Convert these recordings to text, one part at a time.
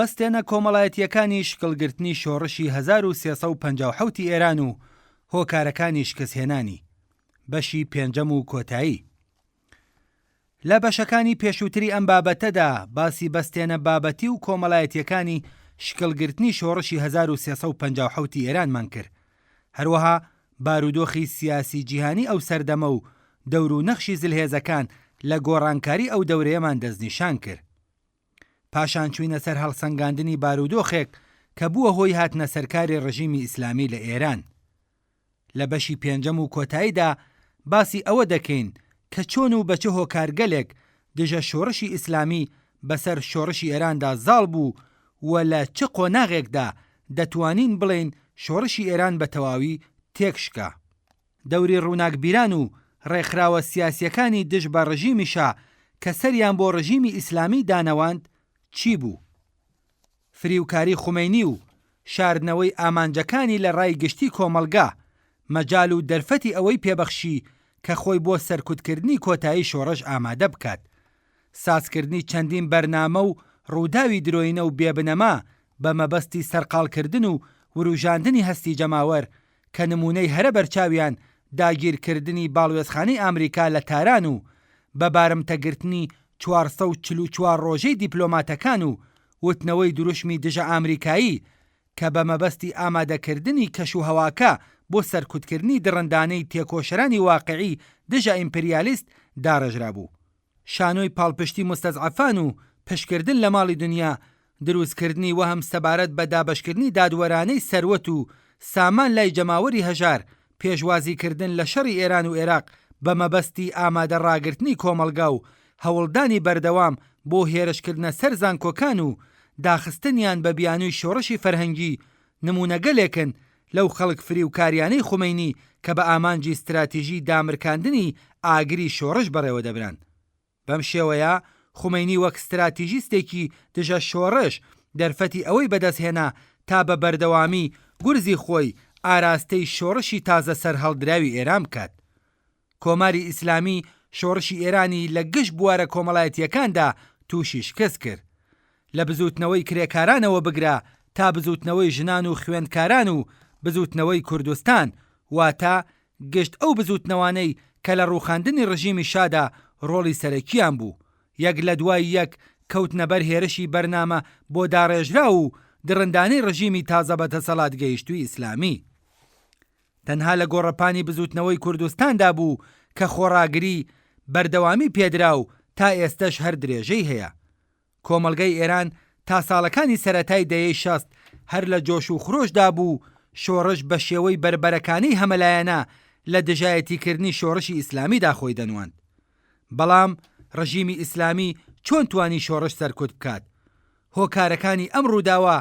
بەستێنە کۆمەڵایەتیەکانی شکڵگرتنی شۆڕشی 1357 ئێران و هۆکارەکانی شکستهێنانی بەشی پێنجەم و کۆتایی. لە بەشەکانی پێشووتری ئەم بابەتەدا باسی بەستێنە بابەتی و کۆمەڵایەتیەکانی شکڵگرتنی شۆڕشی 1357 ئێرانمان کرد. هەروەها بارودۆخی سیاسی جیهانی ئەو سەردەمە و دەور و نەخشی زلهێزەکان لە گۆڕانکاری ئەو دەورەیەمان دەستنیشان کرد. پاشان چوینە سەر هەڵسەنگاندنی بارودۆخێک کە بووە هۆی هاتنە سەرکاری ڕژیمی ئیسلامی لە ئێران. لە بەشی پێنجەم و کۆتاییدا باسی ئەوە دەکەین کە چۆن و بەچه هۆکارگەلێک دژە شۆڕشی ئیسلامی بەسەر شۆڕشی ئێراندا زاڵ بوو و لە چ قۆناغێکدا دەتوانین بڵێن شۆڕشی ئێران بە تەواوی تێکشکا. دەوری ڕووناکبیران و ڕێکخراوە سیاسیەکانی دژ بە ڕژیمیشا کە سەریان بۆ ڕژیمی ئیسلامی دانەواند چی بوو؟ فریوکاری خومەینی و شاردنەوەی ئامانجەکانی لە ڕای گشتی کۆمەلگا مەجال و دەرفەتی ئەوەی پێبەخشی کە خۆی بۆ سەرکوتکردنی کۆتایی شۆڕش ئامادە بکات. سازکردنی چەندین بەرنامە و ڕووداوی درۆینە و بێبنەما بە مەبەستی سەرقاڵکردن و وروژاندنی هەستی جەماوەر کە نمونەی هەرە بەرچاویان داگیرکردنی باڵوێزخانەی ئامریکا لە تاران و بە بارمتەگرتنی 444 ڕۆژەی دیپلۆماتەکان و وتنەوەی دروشمی دژە ئامریکایی کە بە مەبەستی ئامادەکردنی کەش و هەواکە بۆ سەرکوتکردنی دڕندانەی تێکۆشەرانی واقعی دژە ئیمپریالیست داڕێژرا بوو. شانۆی پاڵپشتی مستەزعەفان و پشکردن لە ماڵی دنیا، دروستکردنی وەهم سەبارەت بە دابەشکردنی دادوەرانەی سەروەت و سامان لای جەماوەری هەژار، پێشوازیکردن لە شەڕی ئێران و عێراق بە مەبەستی ئامادە ڕاگرتنی کۆمەلگا و هەوڵدانی بەردەوام بۆ هێرشکردنە سەر زانکۆکان و داخستنیان بە بیانووی شۆڕشی فەرهەنگی نمونەگەلێکن لەو خەڵک فریوکاریانەی خومەینی کە بە ئامانجی استراتیژی دامرکاندنی ئاگری شۆڕش بەڕێوە دەبران. بەم شێوەیە خومەینی وەک استراتیژیستێکی دژە شۆڕش دەرفەتی ئەوەی بەدەستهێنا تا بە بەردەوامی گورزی خۆی ئاراستەی شۆڕشی تازە سەر هەڵدراوی ئێران بکات. کۆماری ئیسلامی شۆڕشی ئێرانی لە گشت بوارە کۆمەڵایەتیەکاندا تووشی شکست کرد. لە بزوتنەوەی کرێکارانەوە بگرا تا بزوتنەوەی ژنان و خوێندکاران و بزوتنەوەی کوردستان، واتە گشت ئەو بزوتنەوانەی کە لە ڕووخاندنی ڕژیمی شادا ڕۆڵی سەرەکیان بوو، یەک لە دوای یەک کەوتنە بەر هێرشی بەرنامە بۆ داڕێژرا و درڕندانەی ڕژیمی تازە بەدەسەڵات گەیشتووی ئیسلامی. تەنها لە گۆڕەپانی بزوتنەوەی کوردستاندا بوو کە خۆڕاگری بەردەوامی پێدرا و تا ئێستش هەر درێژەی هەیە. کۆمەلگەی ئێران تا ساڵەکانی سەرەتای دەیەی 60 هەر لە جۆش و خرۆشدا بوو شۆڕش بە شێوەی بربەرەکانی هەمەلایەنە لە دژایەتیکردنی شۆڕشی ئیسلامیدا خۆی دەنووەند. بەڵام ڕژیمی ئیسلامی چۆن توانی شۆڕش سەرکوت بکات؟ هۆکارەکانی ئەم ڕووداوە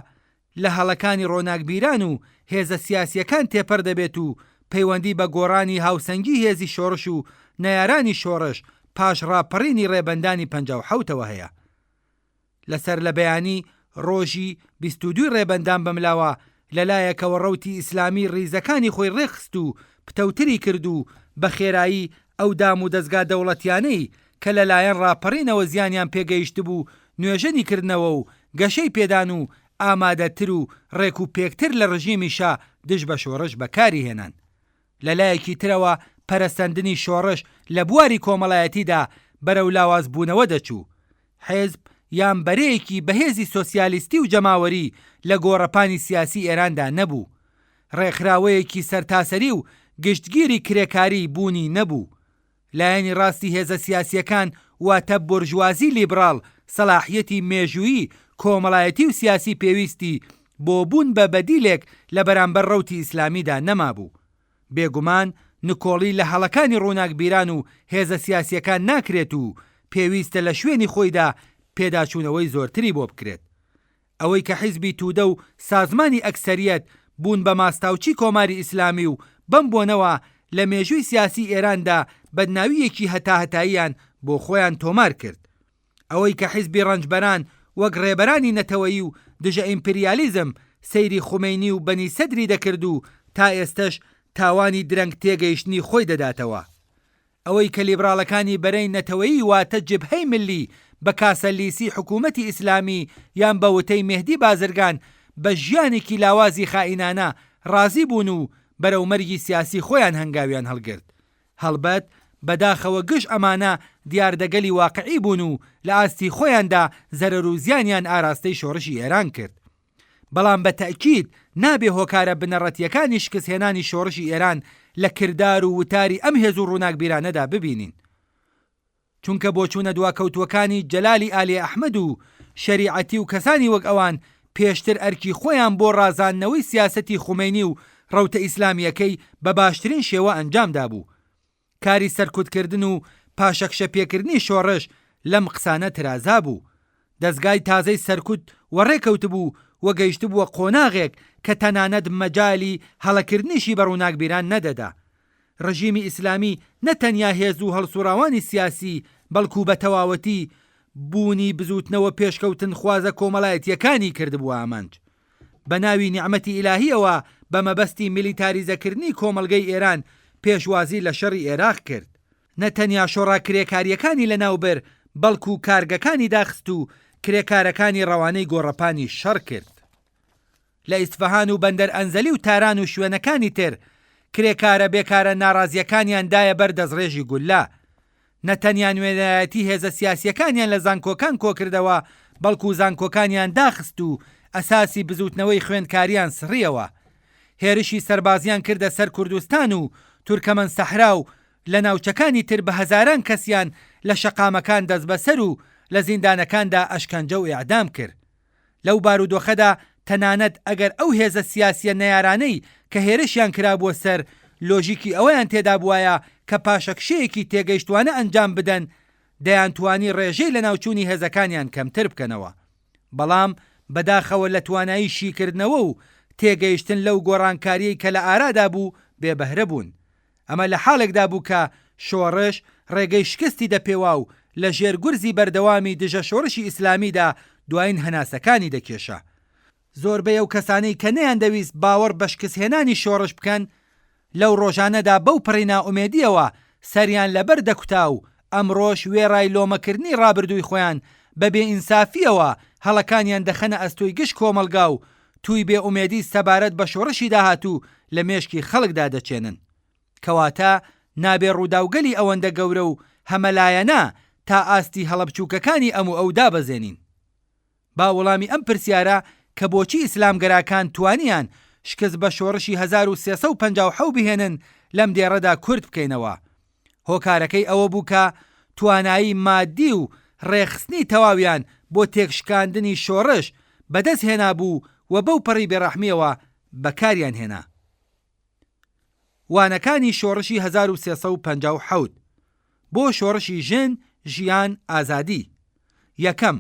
لە هەڵەکانی ڕۆناکبیران و هێزە سیاسیەکان تێپەر دەبێت و پەیوەندی بە گۆڕانی هاوسەنگی هێزی شۆڕش و نەیارانی شۆڕش پاش ڕاپەڕینی ڕێبەندانی 57ەوە هەیە. لەسەر لە بەیانی ڕۆژی 22 ڕێبەندان بەملاوە لەلایەکەوە ڕەوتی ئیسلامی ڕیزەکانی خۆی ڕێخست و پتەوتری کرد و بە خێرایی ئەو دام و دەستگا دەوڵەتیانەی کە لەلایەن ڕاپەڕینەوە زیانیان پێگەیشت بوو نوێژەنی کردنەوە و گەشەی پێدان و ئامادەتر و ڕێک و پێکتر لە ڕژیمیشا دژ بە شۆڕش بەکاری هێنان. لەلایەکی ترەوە پەرەسەندنی شۆڕش لە بواری کۆمەڵایەتیدا بەرەو لاوازبوونەوە دەچوو. حیزب یان بەرەیەکی بەهێزی سۆسیالیستی و جەماوەری لە گۆڕەپانی سیاسی ئێراندا نەبوو. ڕێکخراوەیەکی سەرتاسەری و گشتگیری کرێکاری بوونی نەبوو. لایەنی ڕاستی هێزە سیاسیەکان واتە بورژوازی لیبراڵ سەلاحیەتی مێژوویی کۆمەڵایەتی و سیاسی پێویستی بۆ بوون بە بەدیلێک لە بەرامبەر ڕەوتی ئیسلامیدا نەمابوو. بێگومان نکۆڵی لە هەڵەکانی ڕووناکبیران و هێزە سیاسیەکان ناکرێت و پێویستە لە شوێنی خۆیدا پێداچوونەوەی زۆرتری بۆ بکرێت. ئەوەی کە حیزبی توودە و سازمانی ئەکسەریەت بوون بە ماستاوچی کۆماری ئیسلامی و بەم بۆنەوە لە مێژووی سیاسی ئێراندا بەدناویەکی هەتاهەتاییان بۆ خۆیان تۆمار کرد. ئەوەی کە حیزبی ڕەنجبەران وەک ڕێبەرانی نەتەوەیی و دژە ئیمپریالیزم سەیری خومەینی و بەنی سەدری دەکرد و تا ئێستش تاوانی درەنگ تێگەیشتنی خۆی دەداتەوە. ئەوەی کە لیبراڵەکانی بەرەی نەتەوەیی واتە جبهەی ملی بە کاسەلیسی حکوومەتی ئیسلامی یان بەوتەی مێهدی بازرگان بە ژیانێکی لاوازی خائینانە ڕازی بوون و بەرەو مەرگی سیاسی خۆیان هەنگاویان هەڵگرت. هەڵبەت بەداخەوە گشت ئەمانە دیاردەگەلی واقعی بوون و لە ئاستی خۆیاندا زەرەر و زیانیان ئاراستەی شۆڕشی ئێران کرد. بەڵام بە تەئکید نابێ هۆکارە بنەڕەتیەکانی شکستهێنانی شۆڕشی ئێران لە کردار و وتاری ئەم هێز و ڕووناکبیرانەدا ببینین. چونکە بۆ چوونە دواکەوتوەکانی جەلالی ئالی ئەحمەد و شەریعەتی و کەسانی وەک ئەوان پێشتر ئەرکی خۆیان بۆ ڕازاندنەوەی سیاسەتی خومینی و ڕەوتە ئیسلامیەکەی بە باشترین شێوە ئەنجامدا بوو. کاری سەرکوتکردن و پاشەکشە پێکردنی شۆڕش لەم قسانە ترازا بوو. دەستگای تازەی سەرکوت وەڕێکەوت بوو وە گەیشت بووە قۆناغێک کە تەنانەت مەجالی هەڵەکردنیشی بە ڕووناکبیران نەدەدا. ڕژیمی ئیسلامی نەتەنیا هێز و هەڵسوراوانی سیاسی بەڵکو بە تەواوەتی بوونی بزوتنەوە پێشکەوتن خوازە کۆمەڵایەتیەکانی کردبووە ئامانج. بە ناوی نیعمەتی ئیلاهیەوە بە مەبەستی میلیتاریزەکردنی کۆمەلگەی ئێران پێشوازی لە شەڕی عێراق کرد. نەتەنیا شۆڕاکرێکاریەکانی لە ناوبەر بەڵکو کارگەکانی داخست و کرێکارەکانی ڕەوانەی گۆڕەپانی شەڕ کرد. لە ئیسفەهان و بەندەر ئەنزەلی و تاران و شوێنەکانی تر کرێکارە بێکارە ناڕازیەکانیان بەر دەستڕێژی گولا. نەتەنیا نوێنایەتی هێزە سیاسیەکانیان لە زانکۆکان کۆکردەوە بەڵکو زانکۆکانیان داخست و ئەساسی بزوتنەوەی خوێندکاریان سڕیەوە. هێرشی سەربازیان کردە سەر کوردستان و تورکەمەن سەحرا و لە ناوچەکانی تر بە هەزاران کەسیان لە شەقامەکان دەست بەسەر و لە زیندانەکاندا ئەشکەنجە و ئیعدام کرد. لەو بارودۆخەدا تەنانەت ئەگەر ئەو هێزە سیاسیە نەیارانەی کە هێرشیان کرابووە سەر لۆژیکی ئەوەیان تێدا بووایە کە پاشەکشەیەکی تێگەیشتوانە ئەنجام بدەن دەیانتوانی ڕێژەی لە ناوچوونی هێزەکانیان کەمتر بکەنەوە. بەڵام بەداخەوە لە توانایی شیکردنەوە و تێگەیشتن لەو گۆڕانکاریەی کە لە ئارادا بوو بێبەهرە بوون. ئەمە لە حاڵێکدا بوو کە شۆڕش ڕێگەی شکستی دەپێوا و لە ژێرگورزی بەردەوامی دژە شۆڕشی ئیسلامیدا دوایین هەناسەکانی دەکێشە. زۆربەی ئەو کەسانەی کە نەیان دەویست باوەڕ بە شکستهێنانی شۆڕش بکەن لەو ڕۆژانەدا بەو پڕی ناومێدیەوە سەریان لەبەر دەکوتا و ئەمڕۆژ وێڕای لۆمەکردنی ڕابردووی خۆیان بە بێئینسافیەوە هەڵەکانیان دەخەنە ئەستۆی گشت کۆمەلگا و توی بێئومێدی سەبارەت بە شۆڕشی داهاتوو لە مێشکی خەڵکدا دەچێنن. کەواتە نابێ ڕووداوگەلی ئەوەندە گەورە و هەمەلایەنە تا ئاستی هەڵەبچووکەکانی ئەم و ئەو دابەزێنین. با وەڵامی ئەم پرسیارە کە بۆچی ئیسلامگەراکان توانیان شکست بە شۆڕشی 1357 بهێنن لەم دێڕەدا کورت بکەینەوە. هۆکارەکەی ئەوە بوو کە توانایی مادی و ڕێخستنی تەواویان بۆ تێکشکاندنی شۆڕش بەدەست هێنا بوو و بەو پەڕی بێڕەحمیەوە بەکاریان هێنا. وانەکانی شۆڕشی 1357 بۆ شۆڕشی ژن، ژیان، ئازادی. یەکەم،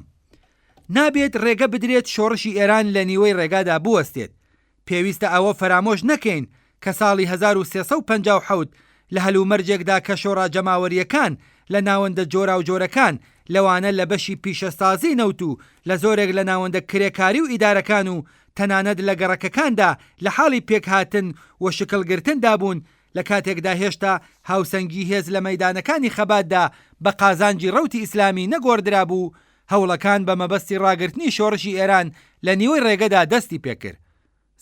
نابێت ڕێگە بدرێت شۆڕشی ئێران لە نیوەی ڕێگادا بوەستێت. پێویستە ئەوە فرامۆش نەکەین کە ساڵی 1357 لە هەلومەرجێکدا کە شۆڕا جەماوەریەکان لە ناوەندە جۆرا و جۆرەکان لەوانە لە بەشی پیشەسازی نەوت و لە زۆرێک لە ناوەندە کرێکاری و ئیدارەکان و تەنانەت لە گەڕەکەکاندا لە حاڵی پێکهاتن و شکلگرتندا بوون لە کاتێکدا هێشتا هاوسەنگی هێز لە مەیدانەکانی خەباتدا بە قازانجی ڕەوتی ئیسلامی نەگۆڕدرا بوو. هەوڵەکان بە مەبەستی ڕاگررتنی شۆڕشی ئێران لە نیوەی ڕێگەدا دەستی پێکرد.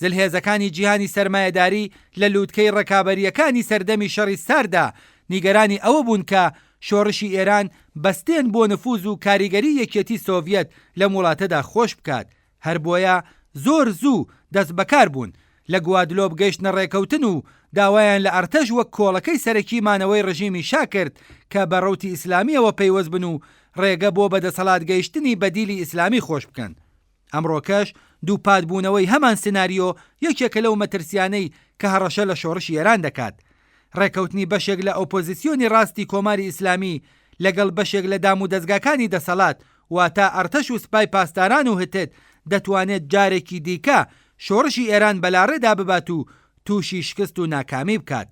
زلهێزەکانی جیهانی سەرمایەداری لە لووتکەی ڕێکابەریەکانی سەردەمی شەڕی ساردا نیگەرانی ئەوە بوون کە شۆڕشی ئێران بەستێن بۆ نفوذ و کاریگەری یەکێتی سۆڤیەت لە وڵاتەدا خۆش بکات. هەر بۆیە زۆر زوو دەست بەکار بوون لە گوادلۆ بگەیشتنە ڕێکەوتن و داوایان لە ئەرتەش وەک کۆڵەکەی سەرەکی مانەوەی ڕژیمی شا کرد کە بە ڕەوتی ئیسلامیەوە پەیوەست بن و ڕێگە بۆ بەدەسەڵات گەیشتنی بەدیلی ئیسلامی خۆش بکەن. ئەمڕۆکەش دووپاتبوونەوەی هەمان سناریۆ یەکێکە لەو مەترسیانەی کە هەڕەشە لە شۆڕشی ئێران دەکات. ڕێکەوتنی بەشێک لە ئۆپۆزیسیۆنی ڕاستی کۆماری ئیسلامی لەگەڵ بەشێک لە دام و دەستگاکانی دەسەڵات واتە ئەرتەش و سپای پاسداران و هتت دەتوانێت جارێکی دیکە شۆڕشی ئێران بەلاڕێدا ببات و تووشی شکست و ناکامی بکات.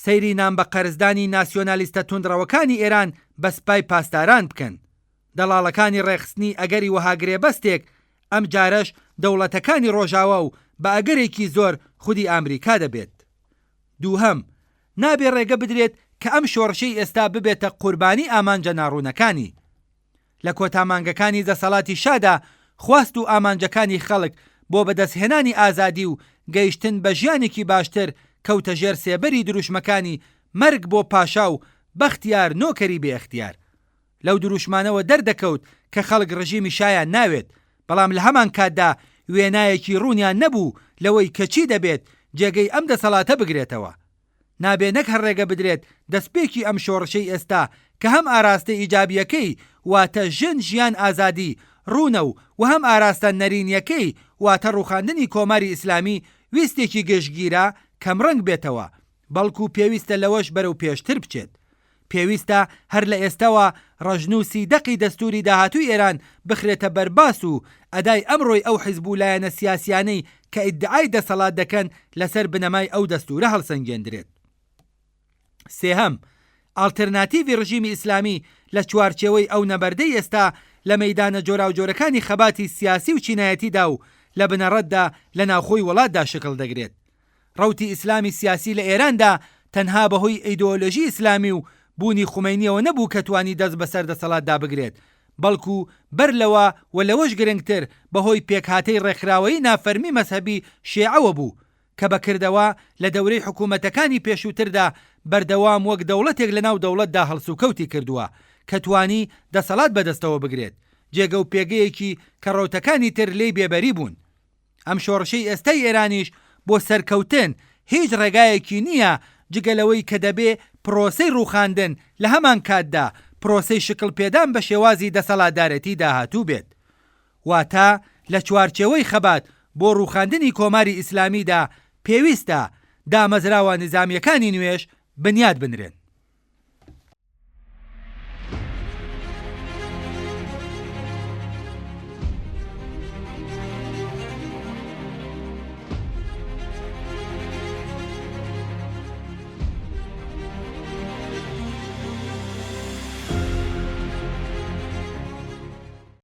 سەیری نام بە قەرزدانی ناسیۆنالیستە توندڕەوەکانی ئێران بە سپای پاسداران بکەن. دەڵاڵەکانی ڕێخستنی ئەگەری وەهاگرێ بەستێک ئەم جارەش دەوڵەتەکانی ڕۆژاوە و بە ئەگەرێکی زۆر خودی ئامریکا دەبێت. دووهەم، نابێ ڕێگە بدرێت کە ئەم شۆڕشەی ئێستا ببێتە قوربانی ئامانجە ناڕوونەکانی. لە کۆتامانگەکانی دەسەڵاتی شادا خواست و ئامانجەکانی خەڵک بۆ بەدەستهێنانی ئازادی و گەیشتن بە ژیانێکی باشتر کەوتە ژێر سێبەری دروشمەکانی مەرگ بۆ پاشا و بەختیار نۆکەری بێ اختیار. لەو دروشمانەوە دەردەکەوت کە خەڵک ڕژیمی شایان ناوێت، بەڵام لە هەمان کاتدا وێنایەکی ڕوونیان نەبوو لەوەی کەچی دەبێت جێگەی ئەم دەسەڵاتە بگرێتەوە. نابێ نەک هەر ڕێگە بدرێت دەستپێکی ئەم شۆڕشەی ئێستا کە هەم ئاراستە ئیجابیەکەی واتە ژیان ئازادی ڕوونە و هەم ئاراستە نەرینیەکەی واتە ڕووخاندنی کۆماری ئیسلامی ویستێکی گەشتگیرە کەم ڕەنگ بێتەوە، بەڵکو پێویستە لەوەش بەرەو پێشتر بچێت. پێویستە هەر لە ئێستاوە ڕەژنووسی دەقی دەستوری داهاتووی ئێران بخرێتە بەرباس و ئەدای ئەمڕۆی ئەو حیزبوولایەنە سیاسیانەی کە ئیدعای دەسەڵات دەکەن لەسەر بنەمای ئەو دەستورە هەڵسەنگێندرێت. سێهەم، ئالتەرناتیڤی ڕژیمی ئیسلامی لە چوارچێوەی ئەو نەبەردەی ئێستا لە مەیدانە جۆراوجۆرەکانی خەباتی سیاسی و چینایەتیدا و لە بنەڕەتدا لە ناوخۆی وڵاتدا شکل دەگرێت. ڕەوتی ئیسلامی سیاسی لە ئێراندا تەنها بەهۆی ئیدۆلۆژی ئیسلامی و بوونی خومینیەوە نەبوو کە توانی دەست بەسەر دەسەڵاتدا بگرێت، بەڵکو بەر لەوە و لەوەش گرنگتر بەهۆی پێکهاتەی ڕێکخراوەی نافەرمی مەذهبی شیعەوە بوو کە بەکردەوە لە دەورەی حکوومەتەکانی پێشووتردا بەردەوام وەک دەوڵەتێک لەناو دەوڵەتدا هەڵسوکەوتی کردووە کە توانی دەسەڵات بەدەستەوە بگرێت، جێگە و پێگەیەکی کە ڕەوتەکانی تر لێی بێبەری بوون. ئەم شۆڕشەی ئێستای ئێرانیش بۆ سەرکەوتن هیچ ڕێگایەکی نییە جگەلەوەی کە دەبێ پرۆسەی ڕووخاندن لە هەمان کاتدا پرۆسەی شکل پێدان بە شێوازی دەسەڵاتدارەتی داهاتوو بێت. واتە لە چوارچێوەی خەبات بۆ ڕووخاندنی کۆماری ئیسلامیدا پێویستە دامەزراوە نظامیەکانی نوێش بنیاد بنرێن.